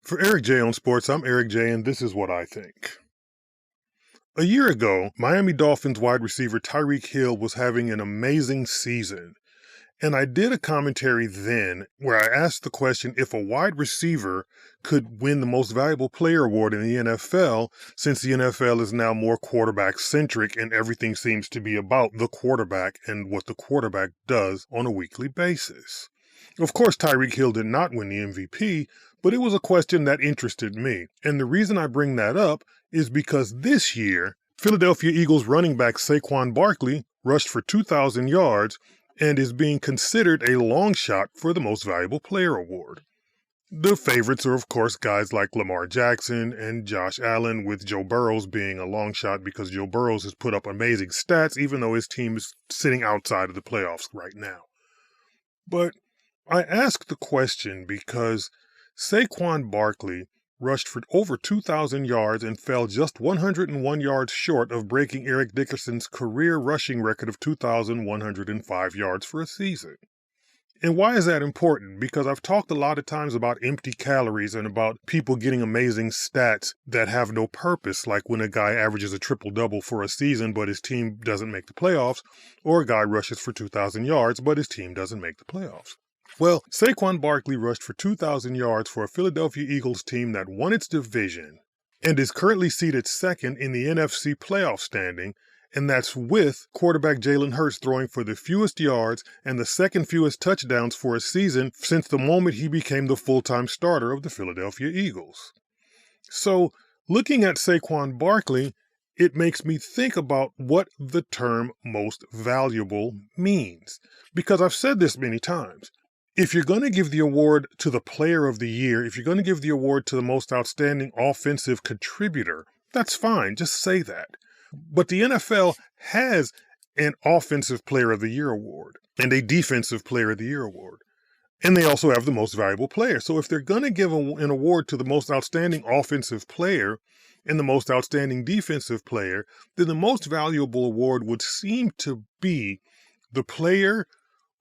For Eric J on Sports, I'm Eric J, and this is what I think. A year ago, Miami Dolphins wide receiver Tyreek Hill was having an amazing season. And I did a commentary then where I asked the question if a wide receiver could win the Most Valuable Player award in the NFL, since the NFL is now more quarterback-centric and everything seems to be about the quarterback and what the quarterback does on a weekly basis. Of course, Tyreek Hill did not win the MVP, but it was a question that interested me. And the reason I bring that up is because this year, Philadelphia Eagles running back Saquon Barkley rushed for 2,000 yards and is being considered a long shot for the Most Valuable Player award. The favorites are, of course, guys like Lamar Jackson and Josh Allen, with Joe Burrow being a long shot because Joe Burrow has put up amazing stats, even though his team is sitting outside of the playoffs right now. But I ask the question because Saquon Barkley rushed for over 2,000 yards and fell just 101 yards short of breaking Eric Dickerson's career rushing record of 2,105 yards for a season. And why is that important? Because I've talked a lot of times about empty calories and about people getting amazing stats that have no purpose, like when a guy averages a triple-double for a season but his team doesn't make the playoffs, or a guy rushes for 2,000 yards but his team doesn't make the playoffs. Well, Saquon Barkley rushed for 2,000 yards for a Philadelphia Eagles team that won its division and is currently seated second in the NFC playoff standing, and that's with quarterback Jalen Hurts throwing for the fewest yards and the second fewest touchdowns for a season since the moment he became the full-time starter of the Philadelphia Eagles. So, looking at Saquon Barkley, it makes me think about what the term most valuable means. Because I've said this many times. If you're going to give the award to the player of the year, if you're going to give the award to the most outstanding offensive contributor, that's fine. Just say that. But the NFL has an offensive player of the year award and a defensive player of the year award. And they also have the most valuable player. So if they're going to give an award to the most outstanding offensive player and the most outstanding defensive player, then the most valuable award would seem to be the player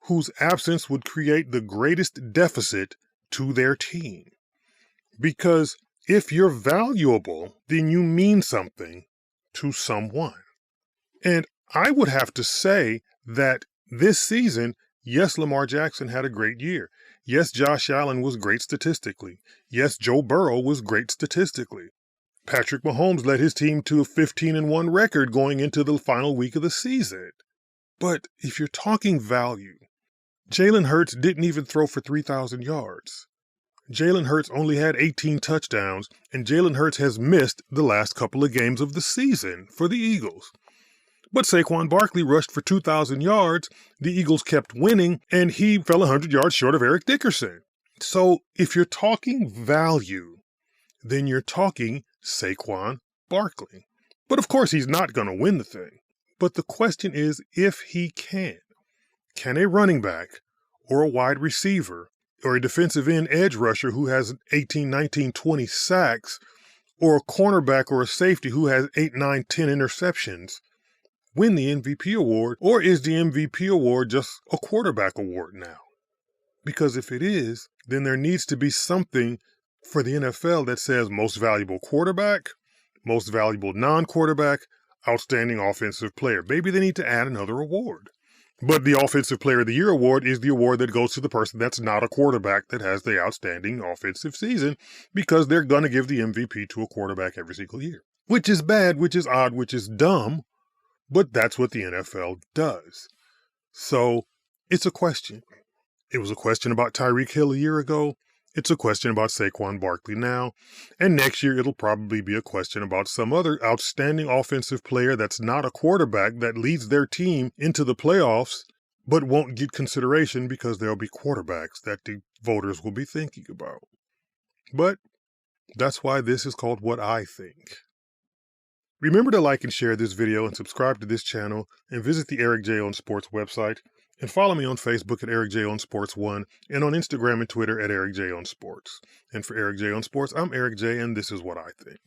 whose absence would create the greatest deficit to their team. Because if you're valuable, then you mean something to someone. And I would have to say that this season, yes, Lamar Jackson had a great year. Yes, Josh Allen was great statistically. Yes, Joe Burrow was great statistically. Patrick Mahomes led his team to a 15-1 record going into the final week of the season. But if you're talking value, Jalen Hurts didn't even throw for 3,000 yards. Jalen Hurts only had 18 touchdowns, and Jalen Hurts has missed the last couple of games of the season for the Eagles. But Saquon Barkley rushed for 2,000 yards, the Eagles kept winning, and he fell 100 yards short of Eric Dickerson. So if you're talking value, then you're talking Saquon Barkley. But of course, he's not going to win the thing. But the question is if he can. Can a running back or a wide receiver or a defensive end edge rusher who has 18, 19, 20 sacks, or a cornerback or a safety who has 8, 9, 10 interceptions win the MVP award? Or is the MVP award just a quarterback award now? Because if it is, then there needs to be something for the NFL that says most valuable quarterback, most valuable non-quarterback, outstanding offensive player. Maybe they need to add another award. But the Offensive Player of the Year award is the award that goes to the person that's not a quarterback that has the outstanding offensive season, because they're going to give the MVP to a quarterback every single year. Which is bad, which is odd, which is dumb, but that's what the NFL does. So it's a question. It was a question about Tyreek Hill a year ago. It's a question about Saquon Barkley now. And next year, it'll probably be a question about some other outstanding offensive player that's not a quarterback that leads their team into the playoffs, but won't get consideration because there'll be quarterbacks that the voters will be thinking about. But that's why this is called What I Think. Remember to like and share this video and subscribe to this channel and visit the Eric J on Sports website. And follow me on Facebook at Eric J on Sports 1 and on Instagram and Twitter at Eric J on Sports. And for Eric J on Sports, I'm Eric J, and this is what I think.